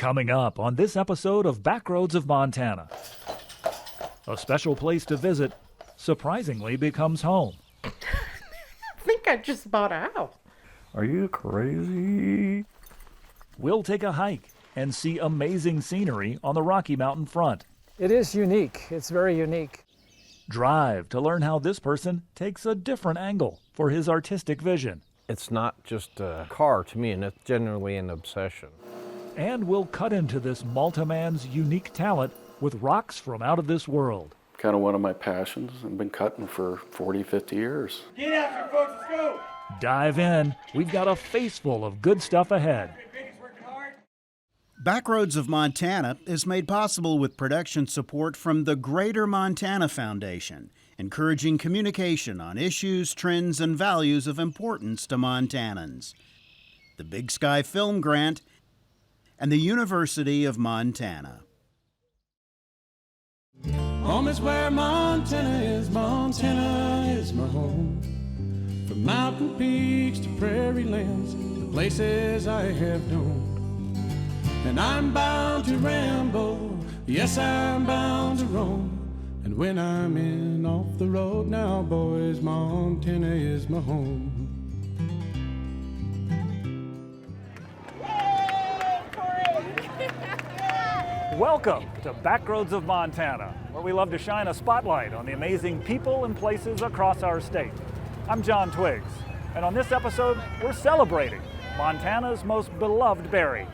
Coming up on this episode of Backroads of Montana. A special place to visit surprisingly becomes home. I think I just bought a house. Are you crazy? We'll take a hike and see amazing scenery on the Rocky Mountain front. It is unique. It's very unique. Drive to learn how this person takes a different angle for his artistic vision. It's not just a car to me, and it's generally an obsession. And we'll cut into this Malta man's unique talent with rocks from out of this world. Kind of one of my passions. I've been cutting for 40, 50 years. Get after it, folks, let's go! Dive in. We've got a face full of good stuff ahead. Backroads of Montana is made possible with production support from the Greater Montana Foundation, encouraging communication on issues, trends, and values of importance to Montanans. The Big Sky Film Grant and the University of Montana. Home is where Montana is my home. From mountain peaks to prairie lands, the places I have known. And I'm bound to ramble, yes, I'm bound to roam. And when I'm in off the road now, boys, Montana is my home. Welcome to Backroads of Montana, where we love to shine a spotlight on the amazing people and places across our state. I'm John Twiggs, and on this episode, we're celebrating Montana's most beloved berry.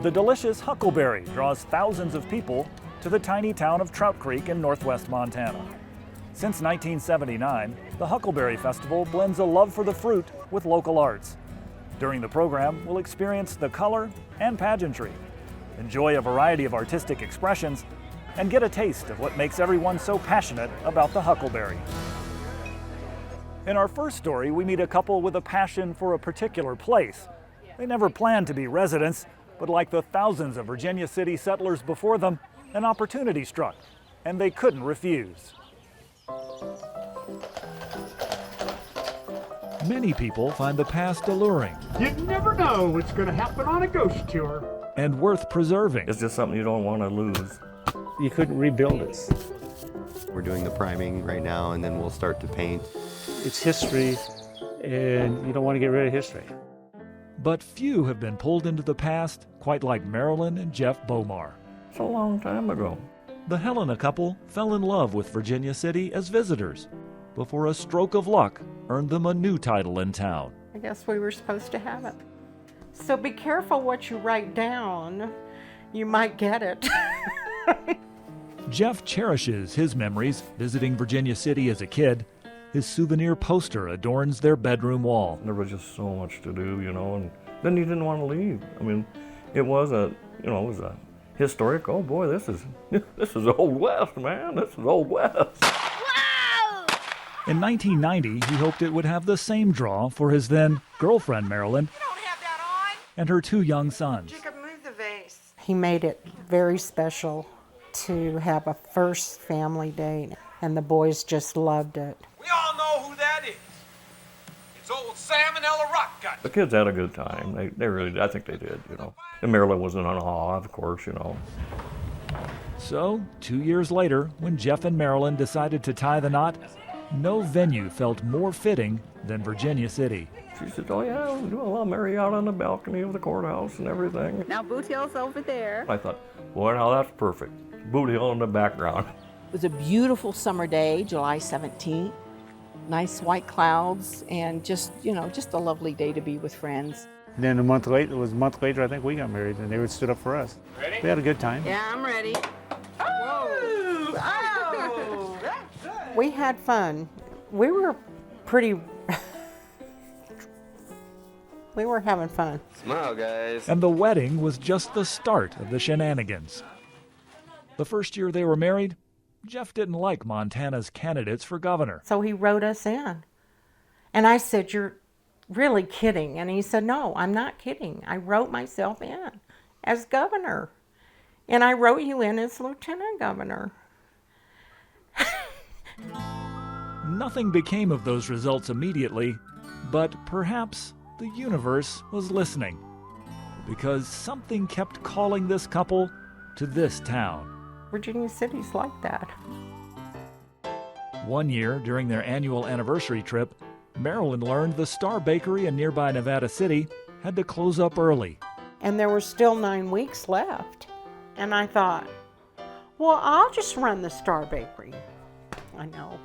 The delicious Huckleberry draws thousands of people to the tiny town of Trout Creek in northwest Montana. Since 1979, the Huckleberry Festival blends a love for the fruit with local arts. During the program, we'll experience the color and pageantry, enjoy a variety of artistic expressions, and get a taste of what makes everyone so passionate about the huckleberry. In our first story, we meet a couple with a passion for a particular place. They never planned to be residents, but like the thousands of Virginia City settlers before them, an opportunity struck, and they couldn't refuse. Many people find the past alluring. You never know what's going to happen on a ghost tour. And worth preserving. It's just something you don't want to lose. You couldn't rebuild it. We're doing the priming right now, and then we'll start to paint. It's history, and you don't want to get rid of history. But few have been pulled into the past quite like Marilyn and Jeff Bomar. It's a long time ago. The Helena couple fell in love with Virginia City as visitors before a stroke of luck earned them a new title in town. I guess we were supposed to have it. So be careful what you write down. You might get it. Jeff cherishes his memories visiting Virginia City as a kid. His souvenir poster adorns their bedroom wall. There was just so much to do, and then you didn't want to leave. I mean, it was a historic, oh boy, this is Old West, man. This is Old West. In 1990, he hoped it would have the same draw for his then girlfriend, Marilyn, and her two young sons. Jacob, move the vase. He made it very special to have a first family date, and the boys just loved it. We all know who that is. It's old Sam and Ella Rockgut. The kids had a good time. They really, I think they did, And Marilyn was in awe, of course, So, 2 years later, when Jeff and Marilyn decided to tie the knot, no venue felt more fitting than Virginia City. She said, oh yeah, I'll marry out on the balcony of the courthouse and everything. Now Boot Hill's over there. I thought, boy, now that's perfect. Boot Hill in the background. It was a beautiful summer day, July 17th. Nice white clouds and just a lovely day to be with friends. Then a month later, I think we got married, and they stood up for us. Ready? We had a good time. Yeah, I'm ready. We had fun. We were having fun. Smile, guys. And the wedding was just the start of the shenanigans. The first year they were married, Jeff didn't like Montana's candidates for governor. So he wrote us in. And I said, "You're really kidding." And he said, "No, I'm not kidding. I wrote myself in as governor. And I wrote you in as lieutenant governor." Nothing became of those results immediately, but perhaps the universe was listening, because something kept calling this couple to this town. Virginia City's like that. One year, during their annual anniversary trip, Marilyn learned the Star Bakery in nearby Nevada City had to close up early. And there were still 9 weeks left. And I thought, well, I'll just run the Star Bakery. I know.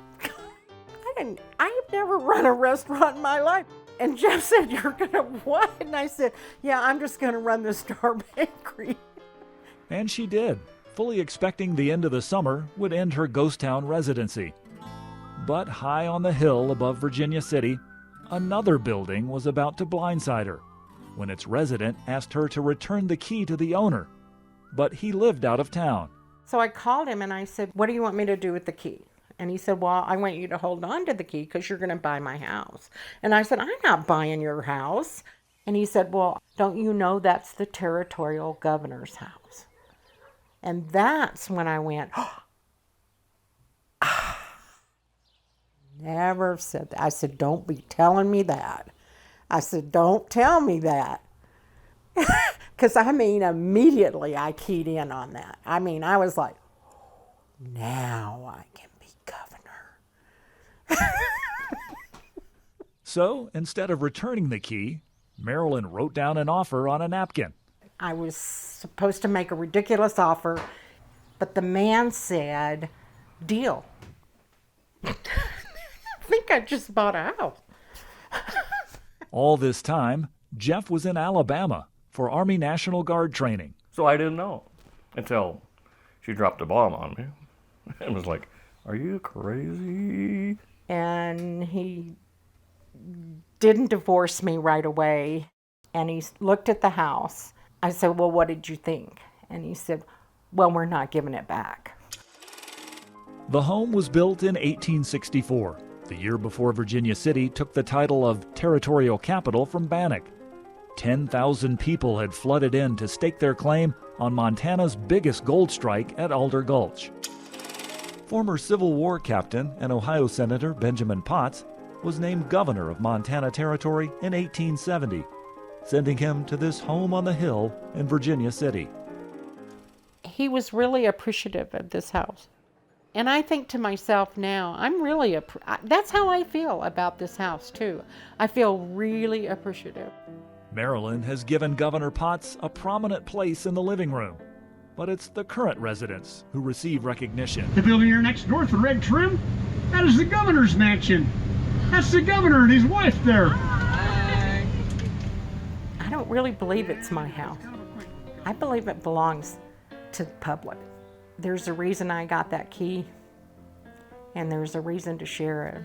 I've never run a restaurant in my life. And Jeff said, you're gonna what? And I said, yeah, I'm just gonna run the Star Bakery. And she did, fully expecting the end of the summer would end her ghost town residency. But high on the hill above Virginia City, another building was about to blindside her when its resident asked her to return the key to the owner. But he lived out of town. So I called him and I said, what do you want me to do with the key? And he said, well, I want you to hold on to the key because you're going to buy my house. And I said, I'm not buying your house. And he said, well, don't you know that's the territorial governor's house? And that's when I went, never said that. I said, don't be telling me that. I said, don't tell me that. Because, immediately I keyed in on that. I was like, now I can be governor. So, instead of returning the key, Marilyn wrote down an offer on a napkin. I was supposed to make a ridiculous offer, but the man said, deal. I think I just bought a house. All this time, Jeff was in Alabama for Army National Guard training. So I didn't know until she dropped a bomb on me and was like, are you crazy? And he didn't divorce me right away. And he looked at the house. I said, well, what did you think? And he said, well, we're not giving it back. The home was built in 1864, the year before Virginia City took the title of territorial capital from Bannock. 10,000 people had flooded in to stake their claim on Montana's biggest gold strike at Alder Gulch. Former Civil War captain and Ohio Senator Benjamin Potts was named governor of Montana Territory in 1870, sending him to this home on the hill in Virginia City. He was really appreciative of this house. And I think to myself now, that's how I feel about this house too. I feel really appreciative. Marilyn has given Governor Potts a prominent place in the living room, but it's the current residents who receive recognition. The building here next door with the red trim, that is the governor's mansion. That's the governor and his wife there. I don't really believe it's my house. I believe it belongs to the public. There's a reason I got that key, and there's a reason to share it.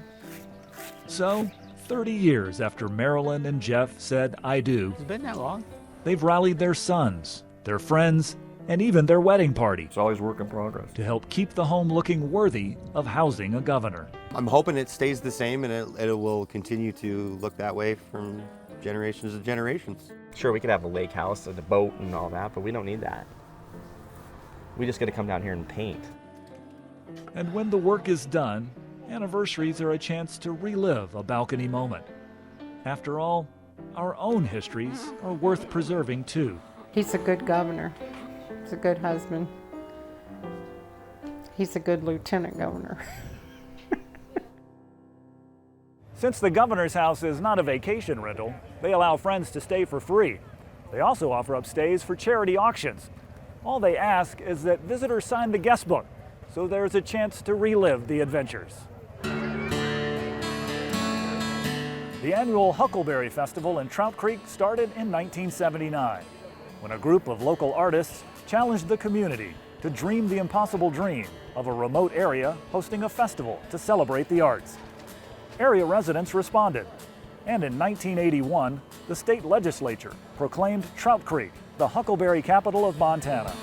So, 30 years after Marilyn and Jeff said I do, It's been that long. they've rallied their sons, their friends, and even their wedding party It's always work in progress. to help keep the home looking worthy of housing a governor. I'm hoping it stays the same and it will continue to look that way from generations to generations. Sure, we could have a lake house and a boat and all that, but we don't need that. We just got to come down here and paint. And when the work is done, anniversaries are a chance to relive a balcony moment. After all, our own histories are worth preserving too. He's a good governor. He's a good husband. He's a good lieutenant governor. Since the governor's house is not a vacation rental, they allow friends to stay for free. They also offer up stays for charity auctions. All they ask is that visitors sign the guest book, so there's a chance to relive the adventures. The annual Huckleberry Festival in Trout Creek started in 1979, when a group of local artists challenged the community to dream the impossible dream of a remote area hosting a festival to celebrate the arts. Area residents responded, and in 1981, the state legislature proclaimed Trout Creek the Huckleberry capital of Montana.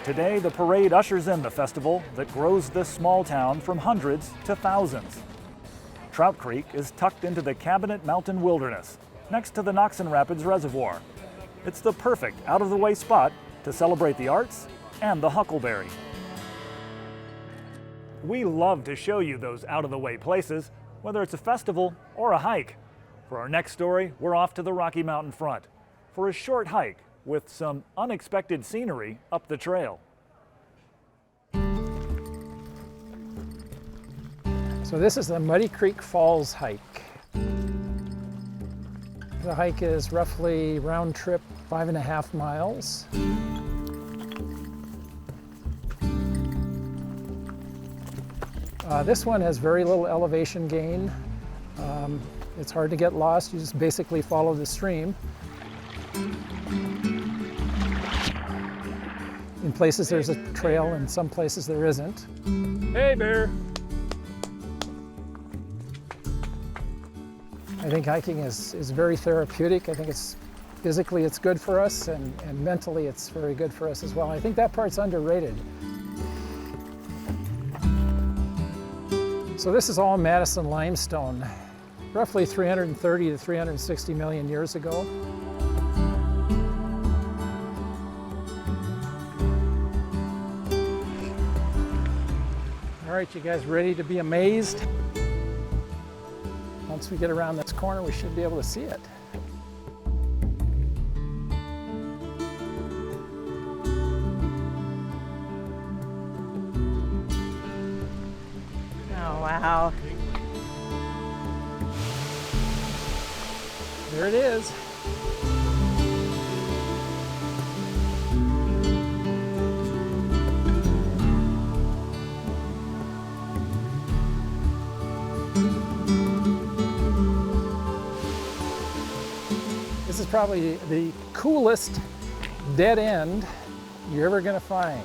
Today, the parade ushers in the festival that grows this small town from hundreds to thousands. Trout Creek is tucked into the Cabinet Mountain Wilderness, next to the Noxon Rapids Reservoir. It's the perfect out-of-the-way spot to celebrate the arts and the Huckleberry. We love to show you those out-of-the-way places, whether it's a festival or a hike. For our next story, we're off to the Rocky Mountain front for a short hike with some unexpected scenery up the trail. So this is the Muddy Creek Falls hike. The hike is roughly round trip 5.5 miles. This one has very little elevation gain. It's hard to get lost. You just basically follow the stream. In places there's a trail, and some places there isn't. Hey, Bear. I think hiking is very therapeutic. I think it's physically it's good for us, and mentally it's very good for us as well. I think that part's underrated. So this is all Madison limestone, roughly 330 to 360 million years ago. All right, you guys ready to be amazed? Once we get around this corner, we should be able to see it. Oh, wow. There it is. This is probably the coolest dead end you're ever going to find.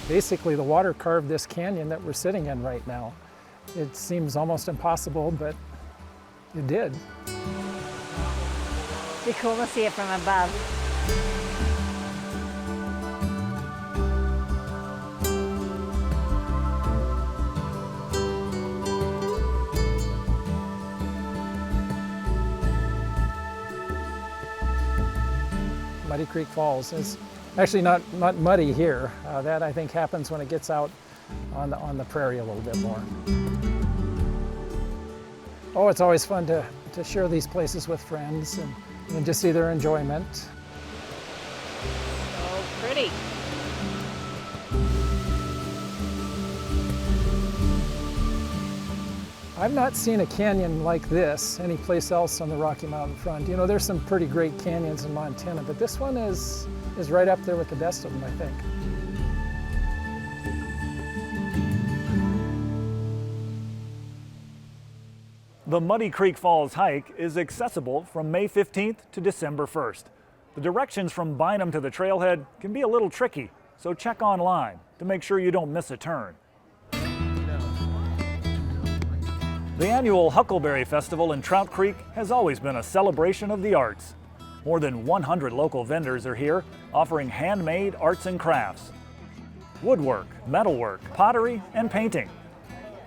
Basically, the water carved this canyon that we're sitting in right now. It seems almost impossible, but it did. Be cool to see it from above. Muddy Creek Falls is actually not muddy here. That I think happens when it gets out on the prairie a little bit more. Oh, it's always fun to share these places with friends and just see their enjoyment. So pretty. I've not seen a canyon like this anyplace else on the Rocky Mountain front. You know, there's some pretty great canyons in Montana, but this one is right up there with the best of them, I think. The Muddy Creek Falls hike is accessible from May 15th to December 1st. The directions from Bynum to the trailhead can be a little tricky, so check online to make sure you don't miss a turn. The annual Huckleberry Festival in Trout Creek has always been a celebration of the arts. More than 100 local vendors are here offering handmade arts and crafts, woodwork, metalwork, pottery, and painting.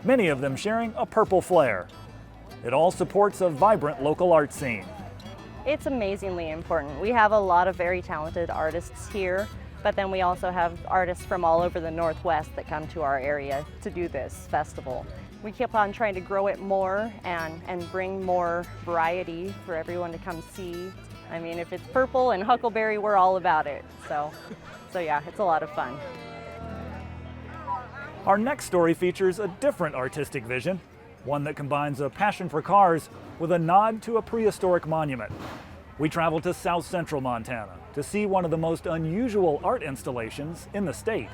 Many of them sharing a purple flair. It all supports a vibrant local art scene. It's amazingly important. We have a lot of very talented artists here, but then we also have artists from all over the Northwest that come to our area to do this festival. We keep on trying to grow it more and bring more variety for everyone to come see. I mean, if it's purple and Huckleberry, we're all about it. So yeah, it's a lot of fun. Our next story features a different artistic vision, one that combines a passion for cars with a nod to a prehistoric monument. We traveled to South Central Montana to see one of the most unusual art installations in the state.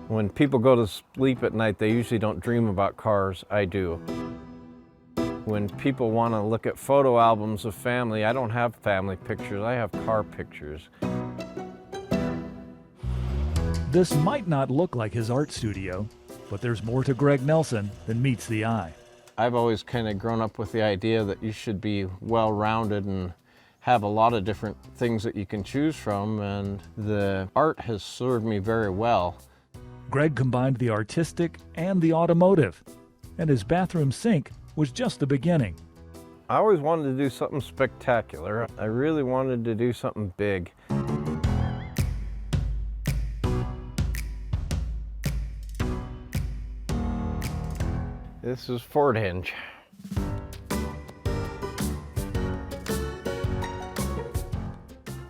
When people go to sleep at night, they usually don't dream about cars. I do. When people want to look at photo albums of family, I don't have family pictures, I have car pictures. This might not look like his art studio, but there's more to Greg Nelson than meets the eye. I've always kind of grown up with the idea that you should be well-rounded and have a lot of different things that you can choose from, and the art has served me very well. Greg combined the artistic and the automotive, and his bathroom sink was just the beginning. I always wanted to do something spectacular. I really wanted to do something big. This is Ford Henge.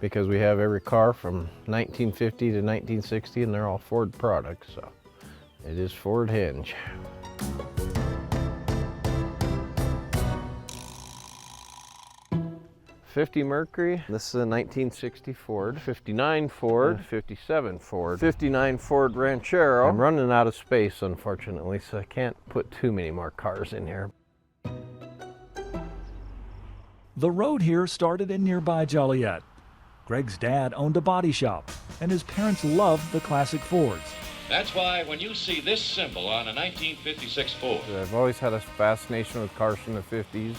Because we have every car from 1950 to 1960 and they're all Ford products, so it is Ford Henge. '50 Mercury, this is a 1960 Ford, '59 Ford, '57 Ford, '59 Ford Ranchero. I'm running out of space, unfortunately, so I can't put too many more cars in here. The road here started in nearby Joliet. Greg's dad owned a body shop, and his parents loved the classic Fords. That's why when you see this symbol on a 1956 Ford. I've always had a fascination with cars from the 50s.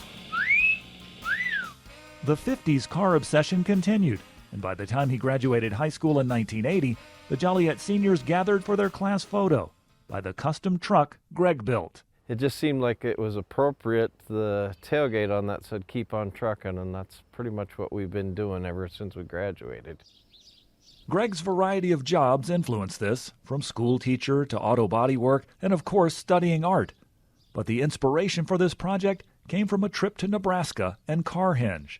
The 50s car obsession continued, and by the time he graduated high school in 1980, the Joliet seniors gathered for their class photo by the custom truck Greg built. It just seemed like it was appropriate. The tailgate on that said "Keep on trucking," and that's pretty much what we've been doing ever since we graduated. Greg's variety of jobs influenced this, from school teacher to auto body work, and of course studying art. But the inspiration for this project came from a trip to Nebraska and Henge,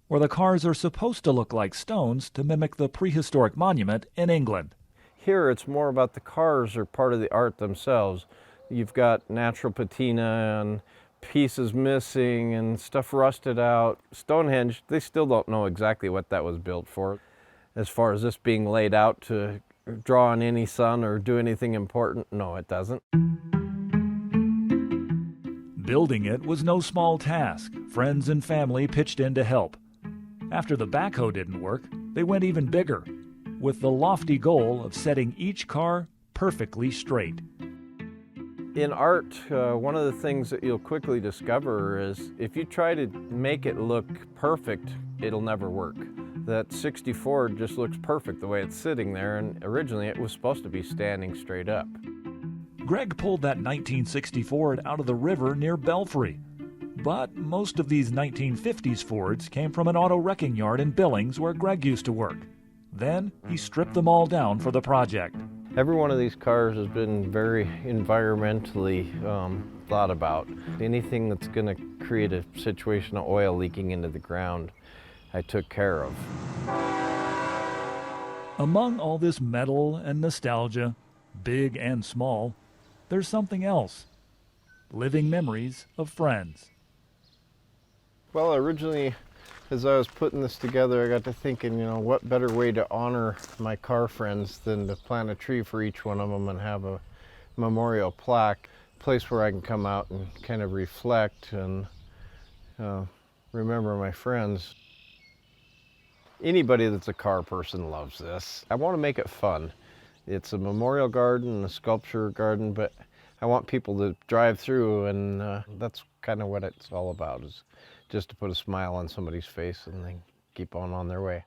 where the cars are supposed to look like stones to mimic the prehistoric monument in England. Here it's more about the cars are part of the art themselves. You've got natural patina and pieces missing and stuff rusted out. Stonehenge, they still don't know exactly what that was built for. As far as this being laid out to draw on any sun or do anything important, no, it doesn't. Building it was no small task. Friends and family pitched in to help. After the backhoe didn't work, they went even bigger, with the lofty goal of setting each car perfectly straight. In art, one of the things that you'll quickly discover is if you try to make it look perfect, it'll never work. That 60 Ford just looks perfect the way it's sitting there, and originally it was supposed to be standing straight up. Greg pulled that 1960 Ford out of the river near Belfry. But most of these 1950s Fords came from an auto wrecking yard in Billings where Greg used to work. Then he stripped them all down for the project. Every one of these cars has been very environmentally thought about. Anything that's going to create a situation of oil leaking into the ground, I took care of. Among all this metal and nostalgia, big and small, there's something else. Living memories of friends. Well, originally, as I was putting this together, I got to thinking, what better way to honor my car friends than to plant a tree for each one of them and have a memorial plaque, a place where I can come out and kind of reflect and remember my friends. Anybody that's a car person loves this. I want to make it fun. It's a memorial garden, a sculpture garden, but I want people to drive through, and that's kind of what it's all about, is just to put a smile on somebody's face and then keep on their way.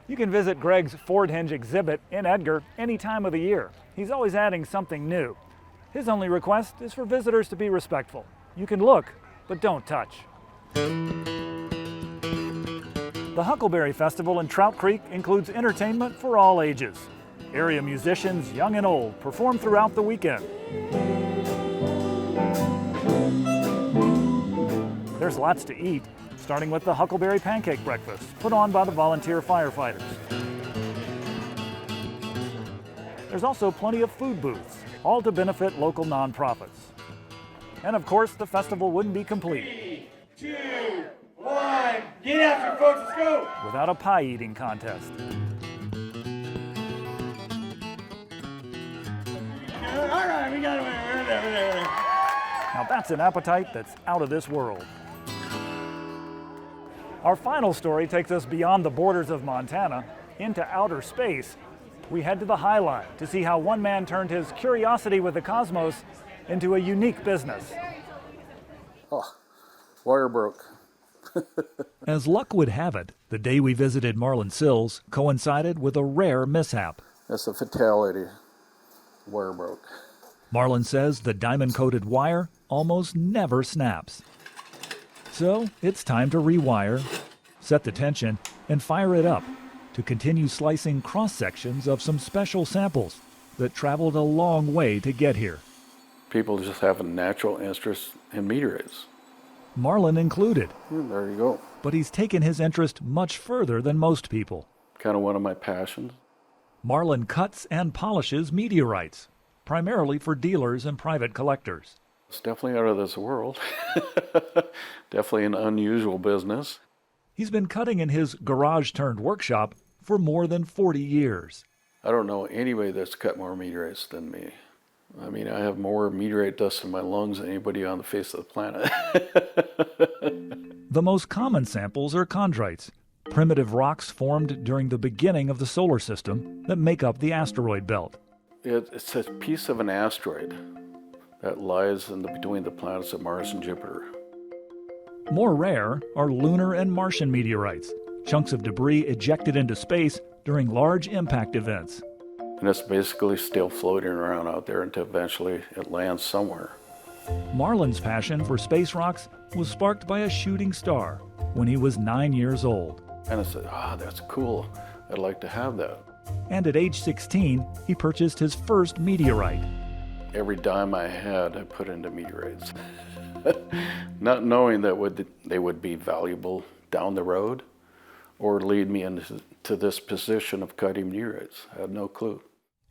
You can visit Greg's Ford Henge exhibit in Edgar any time of the year. He's always adding something new. His only request is for visitors to be respectful. You can look, but don't touch. The Huckleberry Festival in Trout Creek includes entertainment for all ages. Area musicians, young and old, perform throughout the weekend. There's lots to eat, starting with the Huckleberry Pancake Breakfast, put on by the volunteer firefighters. There's also plenty of food booths, all to benefit local nonprofits. And of course, the festival wouldn't be complete 3, 2, 1, get after it, folks, let's go! without a pie eating contest. All right, we got it. We're there. Now that's an appetite that's out of this world. Our final story takes us beyond the borders of Montana into outer space. We head to the High Line to see how one man turned his curiosity with the cosmos into a unique business. Oh, wire broke. As luck would have it, the day we visited Marlin Sills coincided with a rare mishap. That's a fatality. Wire broke. Marlin says the diamond-coated wire almost never snaps. So it's time to rewire, set the tension, and fire it up to continue slicing cross-sections of some special samples that traveled a long way to get here. People just have a natural interest in meteorites. Marlin included. There you go. But he's taken his interest much further than most people. Kind of one of my passions. Marlin cuts and polishes meteorites, primarily for dealers and private collectors. It's definitely out of this world. Definitely an unusual business. He's been cutting in his garage-turned-workshop for more than 40 years. I don't know anybody that's cut more meteorites than me. I mean, I have more meteorite dust in my lungs than anybody on the face of the planet. The most common samples are chondrites, primitive rocks formed during the beginning of the solar system that make up the asteroid belt. It's a piece of an asteroid that lies between the planets of Mars and Jupiter. More rare are lunar and Martian meteorites, chunks of debris ejected into space during large impact events. And it's basically still floating around out there until eventually it lands somewhere. Marlin's passion for space rocks was sparked by a shooting star when he was 9 years old. And I said, that's cool. I'd like to have that. And at age 16, he purchased his first meteorite. Every dime I had, I put into meteorites. Not knowing that they would be valuable down the road or lead me into this position of cutting meteorites. I had no clue.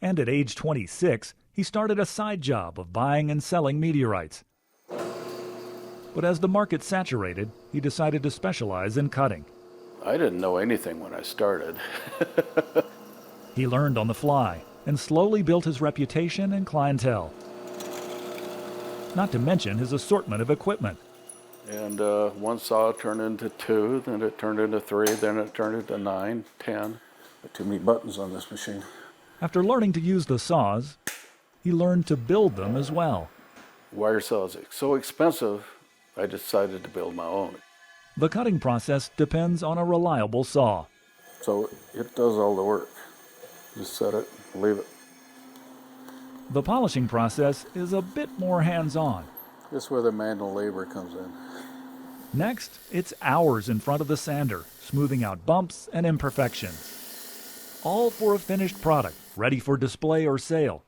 And at age 26, he started a side job of buying and selling meteorites. But as the market saturated, he decided to specialize in cutting. I didn't know anything when I started. He learned on the fly and slowly built his reputation and clientele. Not to mention his assortment of equipment. And one saw turned into 2, then it turned into 3, then it turned into 9, 10. But too many buttons on this machine. After learning to use the saws, he learned to build them as well. Wire saws are so expensive, I decided to build my own. The cutting process depends on a reliable saw. So it does all the work. Just set it, leave it. The polishing process is a bit more hands-on. This is where the manual labor comes in. Next, it's hours in front of the sander, smoothing out bumps and imperfections. All for a finished product, ready for display or sale.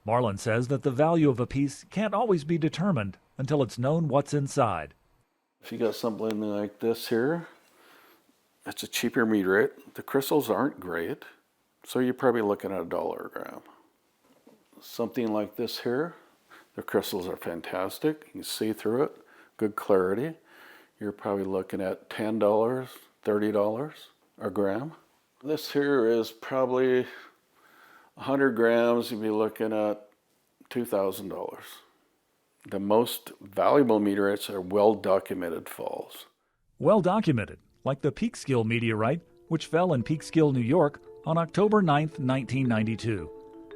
Marlin says that the value of a piece can't always be determined until it's known what's inside. If you got something like this here, it's a cheaper meteorite. The crystals aren't great, so you're probably looking at $1 a gram. Something like this here, the crystals are fantastic. You can see through it, good clarity. You're probably looking at $10, $30 a gram. This here is probably 100 grams, you'd be looking at $2,000. The most valuable meteorites are well-documented falls. Well-documented, like the Peekskill meteorite, which fell in Peekskill, New York on October 9, 1992.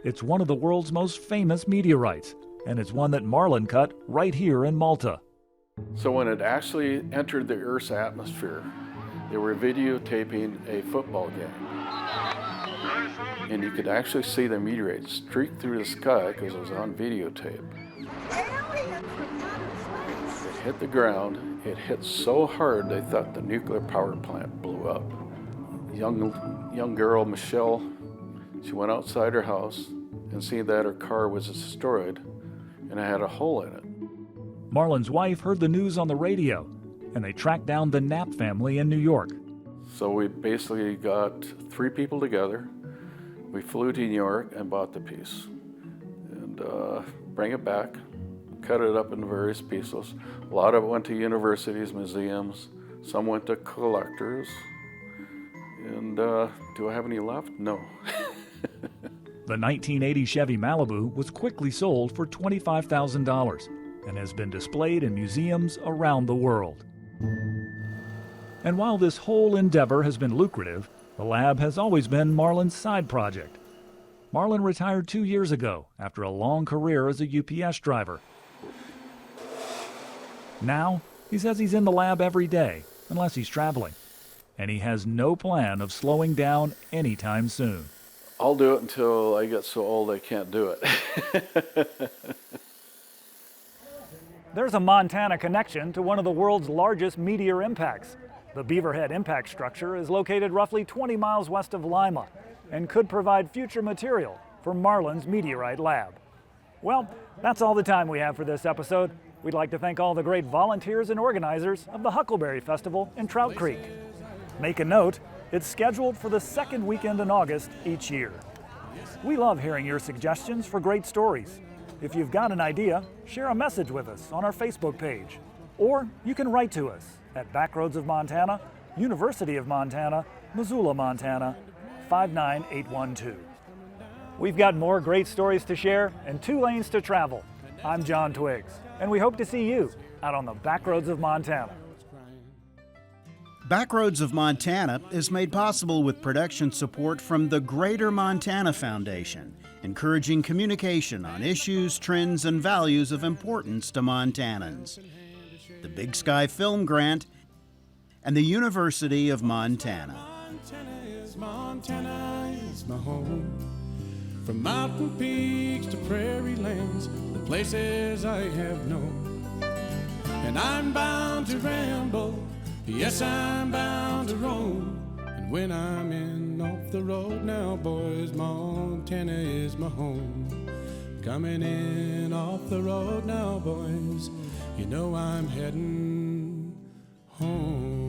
It's one of the world's most famous meteorites, and it's one that Marlin cut right here in Malta. So when it actually entered the Earth's atmosphere, they were videotaping a football game. And you could actually see the meteorite streak through the sky because it was on videotape. It hit the ground. It hit so hard they thought the nuclear power plant blew up. Young girl, Michelle, she went outside her house and seen that her car was destroyed and it had a hole in it. Marlin's wife heard the news on the radio, and they tracked down the Knapp family in New York. So we basically got 3 people together. We flew to New York and bought the piece. And bring it back, cut it up into various pieces. A lot of it went to universities, museums. Some went to collectors. And do I have any left? No. The 1980 Chevy Malibu was quickly sold for $25,000 and has been displayed in museums around the world. And while this whole endeavor has been lucrative, the lab has always been Marlin's side project. Marlin retired 2 years ago after a long career as a UPS driver. Now, he says he's in the lab every day, unless he's traveling, and he has no plan of slowing down anytime soon. I'll do it until I get so old I can't do it. There's a Montana connection to one of the world's largest meteor impacts. The Beaverhead impact structure is located roughly 20 miles west of Lima and could provide future material for Marlin's Meteorite lab. Well, that's all the time we have for this episode. We'd like to thank all the great volunteers and organizers of the Huckleberry Festival in Trout Creek. Make a note, it's scheduled for the second weekend in August each year. We love hearing your suggestions for great stories. If you've got an idea, share a message with us on our Facebook page. Or you can write to us at Backroads of Montana, University of Montana, Missoula, Montana, 59812. We've got more great stories to share and 2 lanes to travel. I'm John Twiggs, and we hope to see you out on the Backroads of Montana. Backroads of Montana is made possible with production support from the Greater Montana Foundation, encouraging communication on issues, trends, and values of importance to Montanans, the Big Sky Film Grant, and the University of Montana. Montana is my home. From mountain peaks to prairie lands, the places I have known. And I'm bound to ramble, yes, I'm bound to roam. And when I'm in off the road now, boys, Montana is my home. Coming in off the road now, boys, you know I'm heading home.